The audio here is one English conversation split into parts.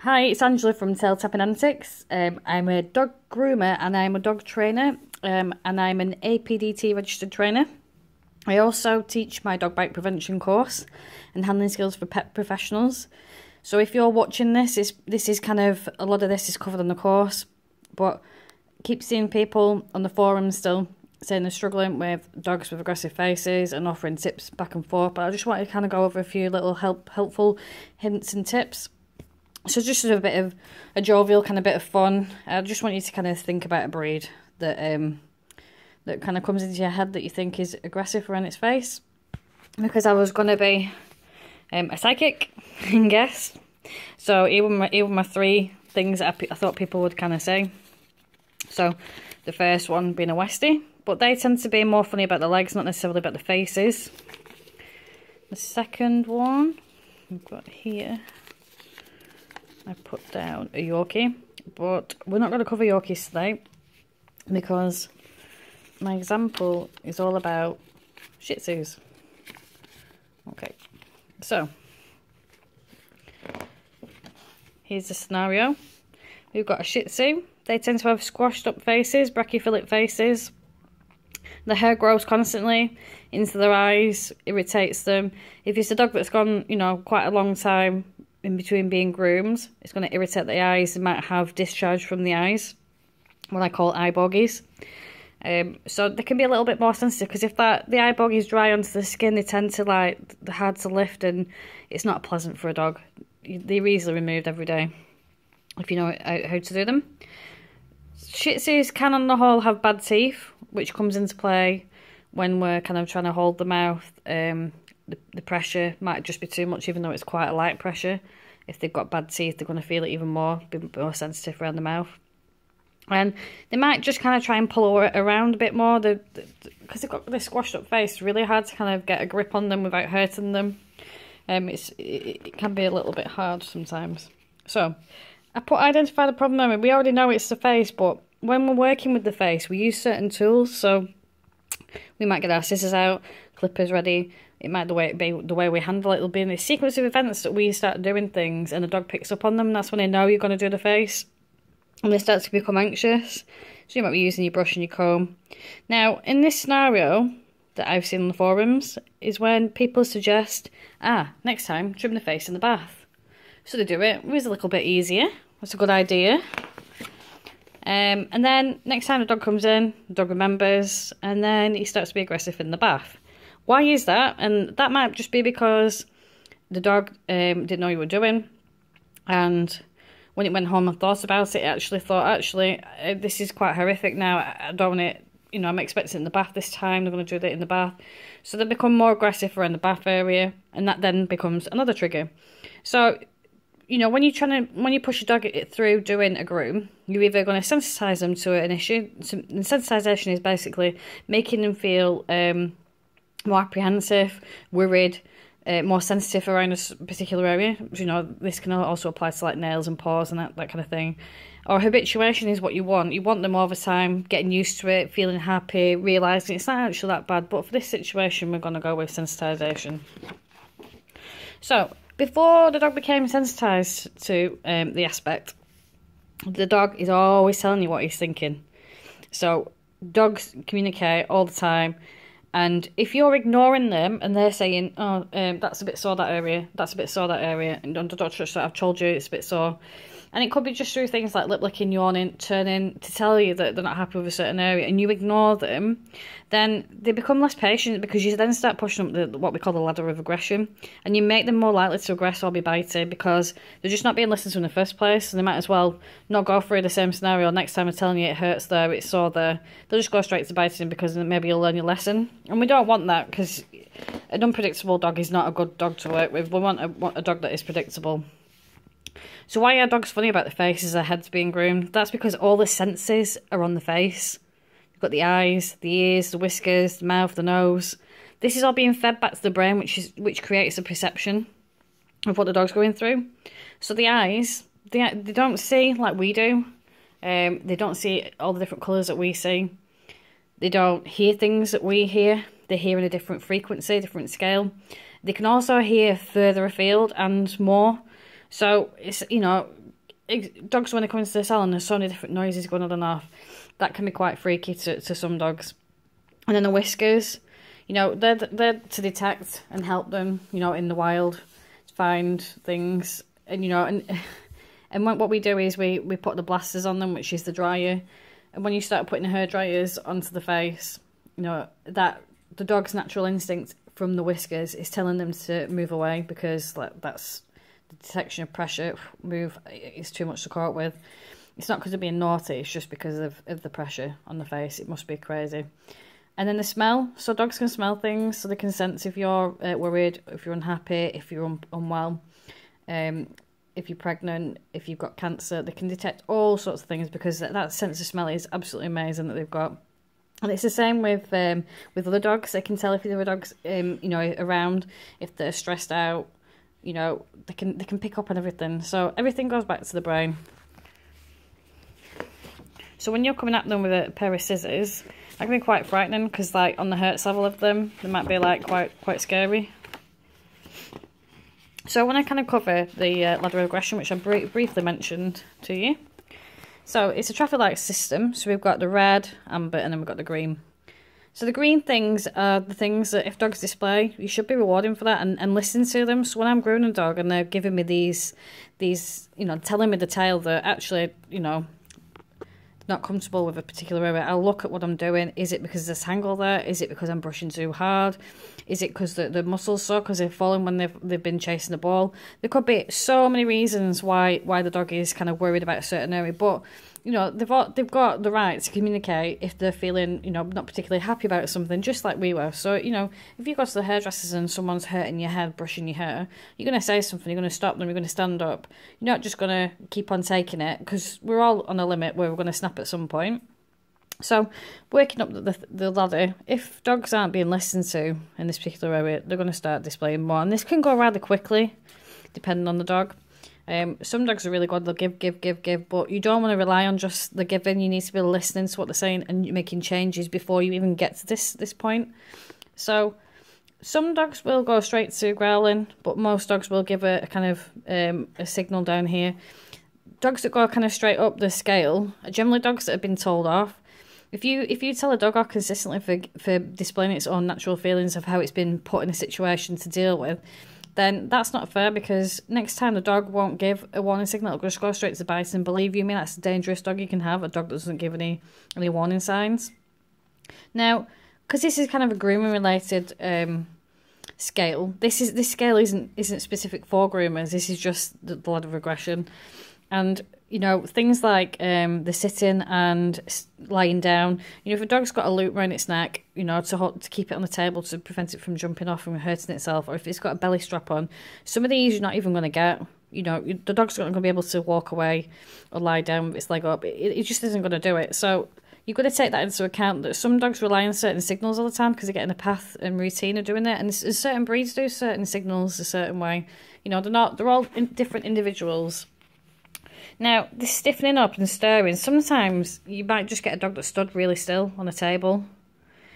Hi, it's Angela from Tail Tapping Antics. I'm a dog groomer and I'm a dog trainer, and I'm an APDT registered trainer. I also teach my dog bite prevention course and handling skills for pet professionals. So if you're watching this is kind of, a lot of this is covered on the course, but I keep seeing people on the forums still saying they're struggling with dogs with aggressive faces and offering tips back and forth, but I just want to kind of go over a few little helpful hints and tips. So just a bit of a jovial kind of bit of fun. I just want you to kind of think about a breed that that kind of comes into your head that you think is aggressive around its face. Because I was going to be a psychic and guess. So even my three things that I thought people would kind of say. So the first one being a Westie, but they tend to be more funny about the legs, not necessarily about the faces. The second one we've got here, I put down a Yorkie, but we're not going to cover Yorkies today because my example is all about Shih Tzus. Okay, so here's the scenario. We've got a Shih Tzu. They tend to have squashed up faces, brachyphilic faces. The hair grows constantly into their eyes, irritates them. If it's a dog that's gone, quite a long time in between being groomed, it's going to irritate the eyes. They might have discharge from the eyes, what I call eye bogies. So they can be a little bit more sensitive, because if the eye bogies dry onto the skin, they tend to they're hard to lift, and it's not pleasant for a dog. They're easily removed every day if you know how to do them. Shih Tzus can on the whole have bad teeth, which comes into play when we're kind of trying to hold the mouth. The pressure might just be too much, even though it's quite a light pressure. If they've got bad teeth, they're going to feel it even more, be more sensitive around the mouth. And they might just kind of try and pull around a bit more, because they've got this squashed up face. It's really hard to kind of get a grip on them without hurting them. It can be a little bit hard sometimes. So I put identify the problem. I mean, we already know it's the face, but when we're working with the face, we use certain tools. So we might get our scissors out, clippers ready. It might be the way we handle it. It'll be in a sequence of events that we start doing things and the dog picks up on them. That's when they know you're going to do the face. And they start to become anxious. So you might be using your brush and your comb. Now, in this scenario that I've seen on the forums is when people suggest, next time, trim the face in the bath. So they do it. It was a little bit easier. That's a good idea. And then next time the dog comes in, the dog remembers, and then he starts to be aggressive in the bath. Why is that? And that might just be because the dog didn't know you were doing, and when it went home and thought about it, it thought, this is quite horrific now. I don't want it, I'm expecting it in the bath this time. They're going to do that in the bath. So they become more aggressive around the bath area, and that then becomes another trigger. So, when you push your dog through doing a groom, you're either going to sensitize them to an issue. And sensitization is basically making them feel more apprehensive, worried, more sensitive around a particular area. This can also apply to like nails and paws and that kind of thing. Or habituation is what you want. You want them all the time, getting used to it, feeling happy, realising it's not actually that bad. But for this situation, we're going to go with sensitization. So before the dog became sensitized to the aspect, the dog is always telling you what he's thinking. So dogs communicate all the time. And if you're ignoring them and they're saying, that's a bit sore, that area, that's a bit sore, that area, and don't touch that, I've told you it's a bit sore. And it could be just through things like lip licking, yawning, turning to tell you that they're not happy with a certain area, and you ignore them, then they become less patient, because you then start pushing up what we call the ladder of aggression, and you make them more likely to aggress or be biting because they're just not being listened to in the first place, and they might as well not go through the same scenario. Next time I'm telling you it hurts there, it's sore there, they'll just go straight to biting because maybe you'll learn your lesson. And we don't want that, because an unpredictable dog is not a good dog to work with. We want a dog that is predictable. So why are dogs funny about the face as their head's being groomed? That's because all the senses are on the face. You've got the eyes, the ears, the whiskers, the mouth, the nose. This is all being fed back to the brain, which creates a perception of what the dog's going through. So the eyes, they don't see like we do. They don't see all the different colours that we see. They don't hear things that we hear. They hear in a different frequency, different scale. They can also hear further afield and more. So it's, dogs, when they come into the salon, there's so many different noises going on and off. That can be quite freaky to some dogs. And then the whiskers, you know, they're to detect and help them, you know, in the wild, to find things. And, you know, and what we do is we put the blasters on them, which is the dryer. And when you start putting the hair dryers onto the face, you know, that the dog's natural instinct from the whiskers is telling them to move away, because that's the detection of pressure. Move is too much to cope with. It's not because of being naughty, it's just because of the pressure on the face. It must be crazy. And then the smell. So dogs can smell things, so they can sense if you're worried, if you're unhappy, if you're unwell, if you're pregnant, if you've got cancer. They can detect all sorts of things, because that sense of smell is absolutely amazing that they've got. And it's the same with other dogs. They can tell if the other dogs, you know, around, if they're stressed out. You know, they can pick up on everything. So everything goes back to the brain. So when you're coming at them with a pair of scissors, that can be quite frightening, because like on the hertz level of them, they might be like quite scary. So when I kind of cover the ladder of aggression, which I briefly mentioned to you. So it's a traffic light system. So we've got the red, amber, and then we've got the green. So the green things are the things that if dogs display, you should be rewarding for that and listen to them. So when I'm grooming a dog and they're giving me these, you know, telling me the tale that actually, you know, not comfortable with a particular area, I'll look at what I'm doing. Is it because there's a tangle there? Is it because I'm brushing too hard? Is it because the muscles sore because they've fallen when they've been chasing the ball? There could be so many reasons why the dog is kind of worried about a certain area, but you know, they've got the right to communicate if they're feeling, you know, not particularly happy about something, just like we were. So, you know, if you go to the hairdressers and someone's hurting your head, brushing your hair, you're going to say something, you're going to stop them, you're going to stand up. You're not just going to keep on taking it, because we're all on a limit where we're going to snap at some point. So, working up the ladder, if dogs aren't being listened to in this particular area, they're going to start displaying more. And this can go rather quickly, depending on the dog. Some dogs are really good, they'll give, but you don't want to rely on just the giving. You need to be listening to what they're saying and making changes before you even get to this point. So some dogs will go straight to growling, but most dogs will give a kind of a signal down here. Dogs that go kind of straight up the scale are generally dogs that have been told off. If you tell a dog off consistently for displaying its own natural feelings of how it's been put in a situation to deal with, then that's not fair, because next time the dog won't give a warning signal, it'll just go straight to bite. And believe you me, that's a dangerous dog you can have, a dog that doesn't give any warning signs. Now, because this is kind of a grooming related scale, this scale isn't specific for groomers. This is just the ladder of aggression. And you know, things like the sitting and lying down. You know, if a dog's got a loop around its neck, you know, to keep it on the table to prevent it from jumping off and hurting itself, or if it's got a belly strap on, some of these you're not even going to get. You know, the dog's not going to be able to walk away or lie down with its leg up. It just isn't going to do it. So you've got to take that into account, that some dogs rely on certain signals all the time because they get in a path and routine of doing it. And certain breeds do certain signals a certain way. You know, they're all different individuals. Now, this stiffening up and stirring, sometimes you might just get a dog that stood really still on a table.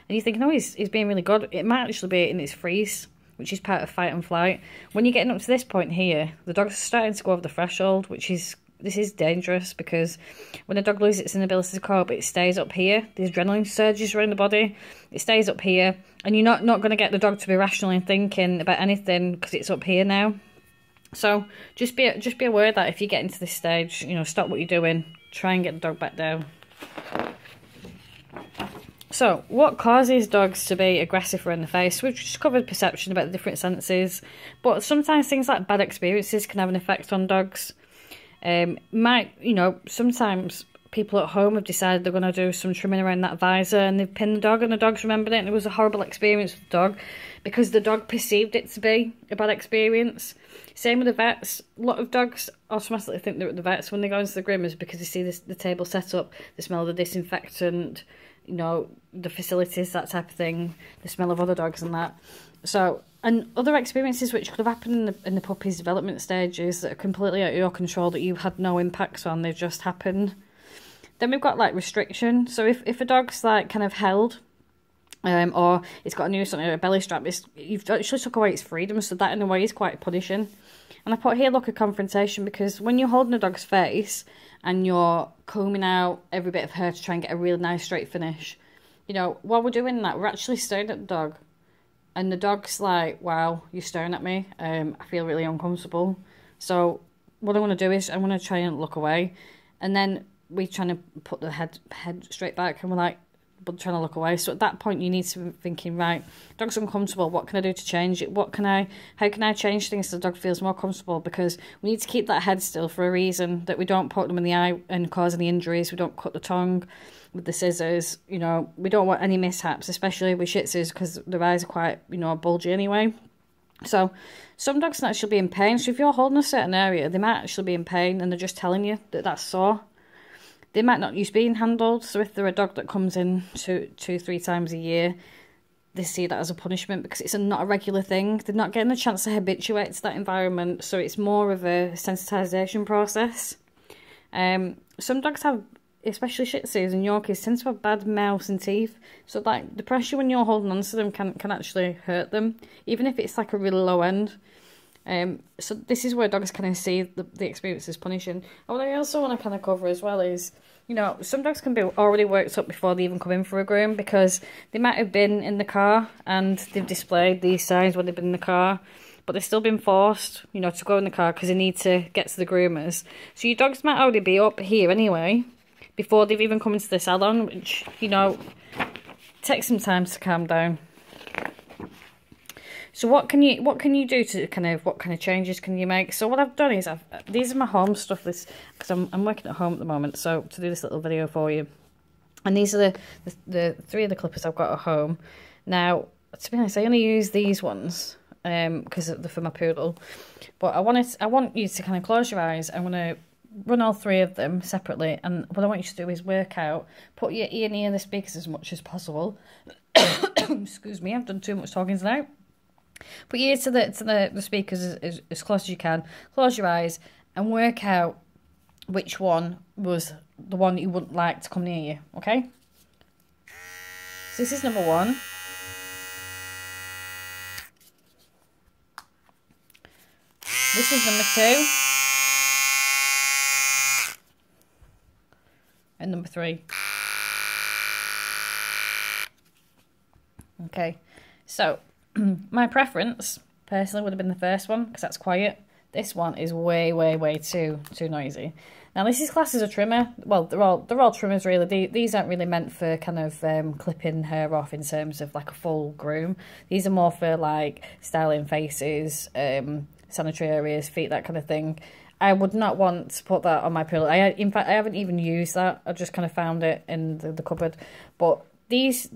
And you think, no, he's being really good. It might actually be in its freeze, which is part of fight and flight. When you're getting up to this point here, the dog's starting to go over the threshold, this is dangerous, because when a dog loses its inability to cope, it stays up here. The adrenaline surges around the body. It stays up here. And you're not going to get the dog to be rationally thinking about anything because it's up here now. So just be aware that if you get into this stage, you know, stop what you're doing, try and get the dog back down. So what causes dogs to be aggressive around the face? We've just covered perception about the different senses, but sometimes things like bad experiences can have an effect on dogs. You know, sometimes people at home have decided they're going to do some trimming around that visor and they've pinned the dog, and the dog's remembered it, and it was a horrible experience with the dog because the dog perceived it to be a bad experience. Same with the vets. A lot of dogs automatically think they're at the vets when they go into the groomers because they see the table set up, the smell of the disinfectant, you know, the facilities, that type of thing, the smell of other dogs and that. So, and other experiences which could have happened in the puppy's development stages that are completely out of your control, that you had no impacts on, they've just happened. Then we've got like restriction. So if a dog's like kind of held, or it's got a noose on a belly strap, you've actually took away its freedom, so that in a way is quite punishing. And I put here, look, a confrontation, because when you're holding a dog's face and you're combing out every bit of hair to try and get a really nice straight finish, you know, while we're doing that, we're actually staring at the dog. And the dog's like, wow, you're staring at me. I feel really uncomfortable. So what I want to do is I'm going to try and look away. And then we're trying to put the head straight back, and we're like, but trying to look away. So at that point, you need to be thinking, right, dog's uncomfortable. What can I do to change it? How can I change things so the dog feels more comfortable? Because we need to keep that head still for a reason, that we don't poke them in the eye and cause any injuries. We don't cut the tongue with the scissors. You know, we don't want any mishaps, especially with Shih Tzus, because their eyes are quite, you know, bulgy anyway. So some dogs can actually be in pain. So if you're holding a certain area, they might actually be in pain, and they're just telling you that that's sore. They might not use being handled, so if they're a dog that comes in 2-3 times a year, they see that as a punishment because it's not a regular thing. They're not getting a chance to habituate to that environment, so it's more of a sensitization process. Some dogs have, especially Shih Tzus and Yorkies, tend to have bad mouths and teeth, so like the pressure when you're holding on to them can actually hurt them, even if it's like a really low end. So this is where dogs kind of see the experience as punishing. And what I also want to kind of cover as well is, you know, some dogs can be already worked up before they even come in for a groom, because they might have been in the car and they've displayed these signs when they've been in the car, but they've still been forced, you know, to go in the car because they need to get to the groomers. So your dogs might already be up here anyway before they've even come into the salon, which, you know, takes some time to calm down. So what can you do to what kind of changes can you make? So what I've done is these are my home stuff, because I'm working at home at the moment, so to do this little video for you. And these are the 3 of the clippers I've got at home. Now, to be honest, I only use these ones because they're for my poodle. But I want you to kind of close your eyes. I'm gonna run all 3 of them separately, and what I want you to do is work out, put your ear near the speakers as much as possible. Excuse me, I've done too much talking tonight. Put your ear to the speakers as close as you can. Close your eyes and work out which one was the one that you wouldn't like to come near you, okay? So this is number 1. This is number 2. And number 3. Okay, so my preference, personally, would have been the first one, because that's quiet. This one is way too noisy. Now, this is classed as a trimmer. Well, they're all trimmers, really. These aren't really meant for kind of clipping hair off in terms of like a full groom. These are more for like styling faces, sanitary areas, feet, that kind of thing. I would not want to put that on my pillow. In fact, I haven't even used that. I just kind of found it in the cupboard. But these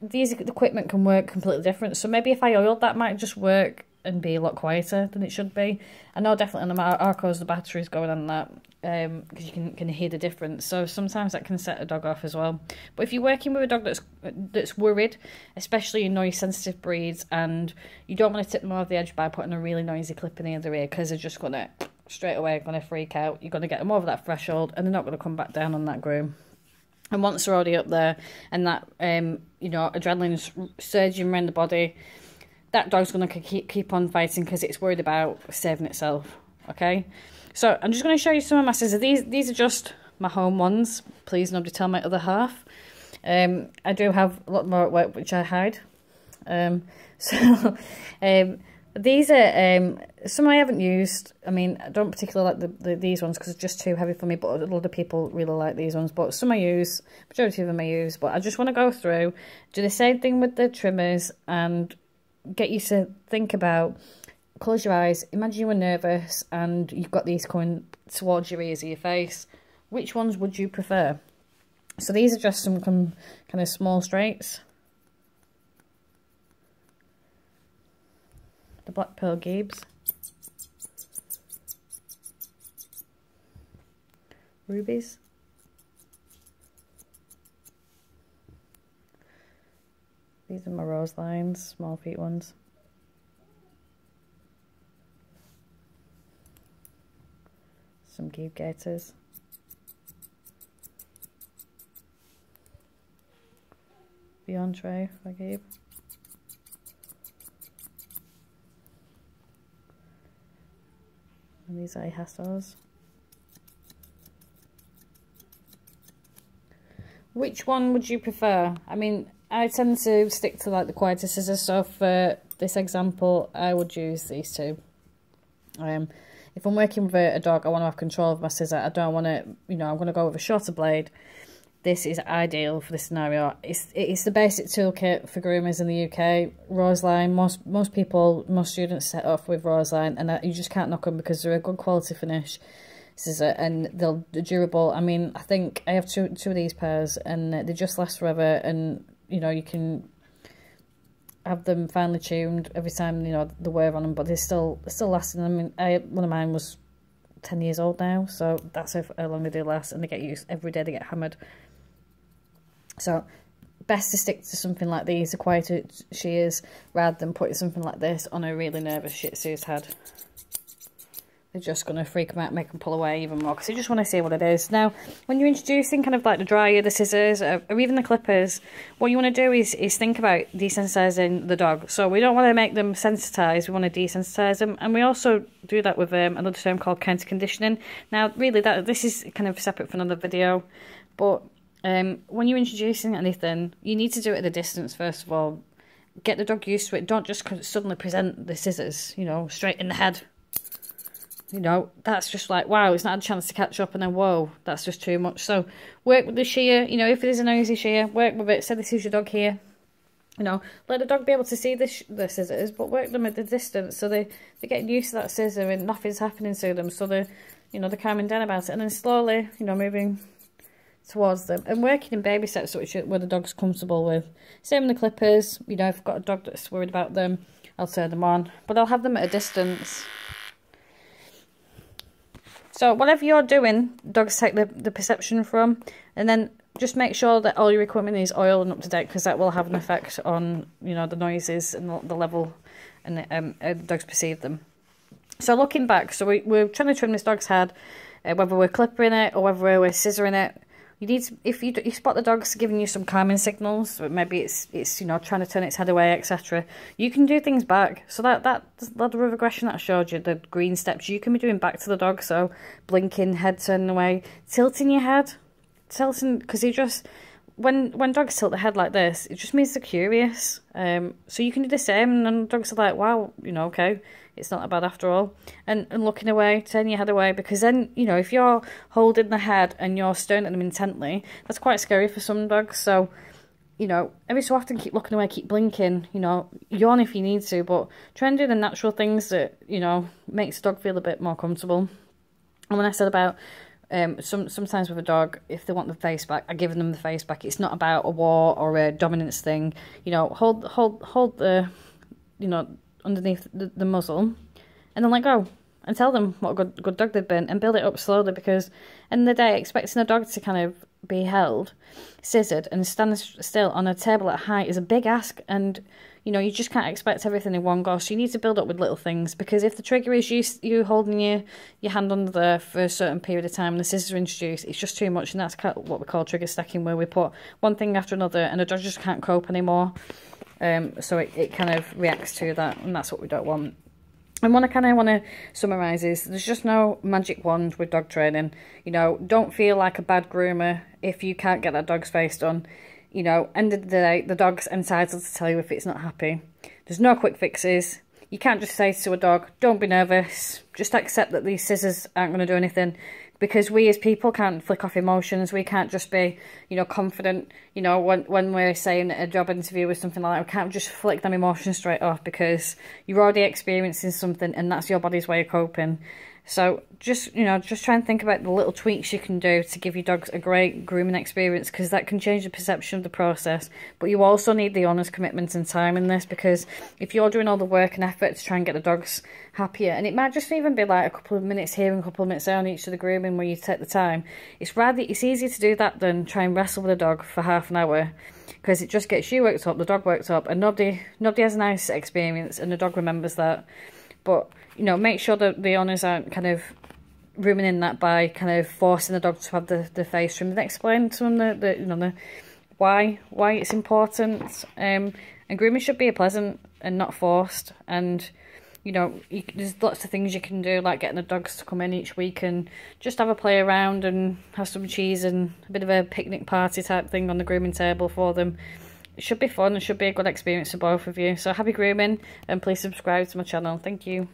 equipment can work completely different. So maybe if I oiled, that might just work and be a lot quieter than it should be. I know definitely on the Arcos the battery's going on that, because you can hear the difference. So sometimes that can set a dog off as well. But if you're working with a dog that's worried, especially in noise sensitive breeds, and you don't want to tip them over the edge by putting a really noisy clip in the other ear, because they're just gonna straight away freak out. You're gonna get them over that threshold, and they're not gonna come back down on that groom. And once they're already up there, and that you know, adrenaline's surging around the body, that dog's going to keep on fighting because it's worried about saving itself, okay? So I'm just going to show you some of my scissors. These are just my home ones. Please nobody tell my other half. I do have a lot more at work, which I hide. These are some I haven't used. I mean, I don't particularly like these ones because it's just too heavy for me, but a lot of people really like these ones. But some I use, majority of them I use. But I just want to go through, do the same thing with the trimmers, and get you to think about, close your eyes, imagine you were nervous and you've got these coming towards your ears or your face. Which ones would you prefer? So these are just some kind of small straights. The Black Pearl Gibbs. Rubies. These are my rose lines, small feet ones. Some Gibb gaiters. The entree for Gibb. these eye hassles. Which one would you prefer? I mean, I tend to stick to like the quieter scissors, so for this example I would use these two. If I'm working with a dog, I want to have control of my scissor. I don't want to, you know, I'm going to go with a shorter blade. This is ideal for this scenario. It's the basic toolkit for groomers in the UK. Roseline, most people, most students set off with Roseline, and you just can't knock them because they're a good quality finish scissor and they're durable. I mean, I think I have two of these pairs and they just last forever, and you know, you can have them finely tuned every time, you know, the wear on them, but they're still lasting. I mean, one of mine was 10 years old now, so that's how long they do last, and they get used every day, they get hammered. So best to stick to something like these, the quieter shears, rather than putting something like this on a really nervous Shih Tzu's head. They're just going to freak them out, make them pull away even more, because you just want to see what it is. Now, when you're introducing kind of like the dryer, the scissors, or even the clippers, what you want to do is think about desensitizing the dog. So we don't want to make them sensitized, we want to desensitize them. And we also do that with another term called counter conditioning. Now, really, this is kind of separate from another video, but when you're introducing anything, you need to do it at a distance, first of all. Get the dog used to it. Don't just suddenly present the scissors, you know, straight in the head. You know, that's just like, wow, it's not had a chance to catch up, and then, whoa, that's just too much. So work with the shear, you know, if it is a noisy shear, work with it. Say this is your dog here. You know, let the dog be able to see the scissors, but work them at the distance so they're getting used to that scissor and nothing's happening to them. So they're, you know, they're calming down about it, and then slowly, you know, moving towards them and working in baby steps, where the dog's comfortable with. Same with the clippers. You know, if I've got a dog that's worried about them, I'll turn them on, but I'll have them at a distance. So whatever you're doing, dogs take the perception from, and then just make sure that all your equipment is oiled and up to date, because that will have an effect on, you know, the noises and the level and how the dogs perceive them. So looking back, so we're trying to trim this dog's head, whether we're clipping it or whether we're scissoring it. You need to, if you spot the dog's giving you some calming signals, maybe it's you know, trying to turn its head away, etc. You can do things back. So that ladder of aggression that I showed you, the green steps, you can be doing back to the dog. So blinking, head turning away, tilting your head, because you just, when dogs tilt their head like this, it just means they're curious. So you can do the same, and then dogs are like, wow, you know, okay, it's not that bad after all. And looking away, turning your head away, because then, you know, if you're holding the head and you're staring at them intently, that's quite scary for some dogs. So, you know, every so often keep looking away, keep blinking, you know, yawn if you need to, but try and do the natural things that, you know, makes the dog feel a bit more comfortable. And when I said about sometimes with a dog, if they want the face back, I give them the face back. It's not about a war or a dominance thing. You know, hold the, you know, underneath the muzzle, and then let go and tell them what a good dog they've been, and build it up slowly, because in the day, expecting a dog to kind of be held, scissored, and stand still on a table at height is a big ask, and you know, you just can't expect everything in one go. So you need to build up with little things, because if the trigger is you holding your hand under there for a certain period of time and the scissors are introduced, it's just too much, and that's what we call trigger stacking, where we put one thing after another and the dog just can't cope anymore. So it kind of reacts to that, and that's what we don't want. And what I kind of want to summarise is, there's just no magic wand with dog training. You know, don't feel like a bad groomer if you can't get that dog's face done. You know, end of the day, the dog's entitled to tell you if it's not happy. There's no quick fixes. You can't just say to a dog, don't be nervous, just accept that these scissors aren't going to do anything. Because we as people can't flick off emotions. We can't just be, you know, confident. You know, when we're saying a job interview or something like that, we can't just flick them emotions straight off, because you're already experiencing something and that's your body's way of coping. So just, you know, just try and think about the little tweaks you can do to give your dogs a great grooming experience, because that can change the perception of the process. But you also need the owner's commitment and time in this, because if you're doing all the work and effort to try and get the dogs happier, and it might just even be like a couple of minutes here and a couple of minutes there on each of the grooming where you take the time, it's easier to do that than try and wrestle with a dog for half an hour, because it just gets you worked up, the dog worked up, and nobody has a nice experience, and the dog remembers that. But, you know, make sure that the owners aren't kind of ruining that by kind of forcing the dog to have the face trimmed, and explain to them the why it's important. And grooming should be pleasant and not forced. And, you know, there's lots of things you can do, like getting the dogs to come in each week and just have a play around and have some cheese and a bit of a picnic party type thing on the grooming table for them. It should be fun. It should be a good experience for both of you. So happy grooming, and please subscribe to my channel. Thank you.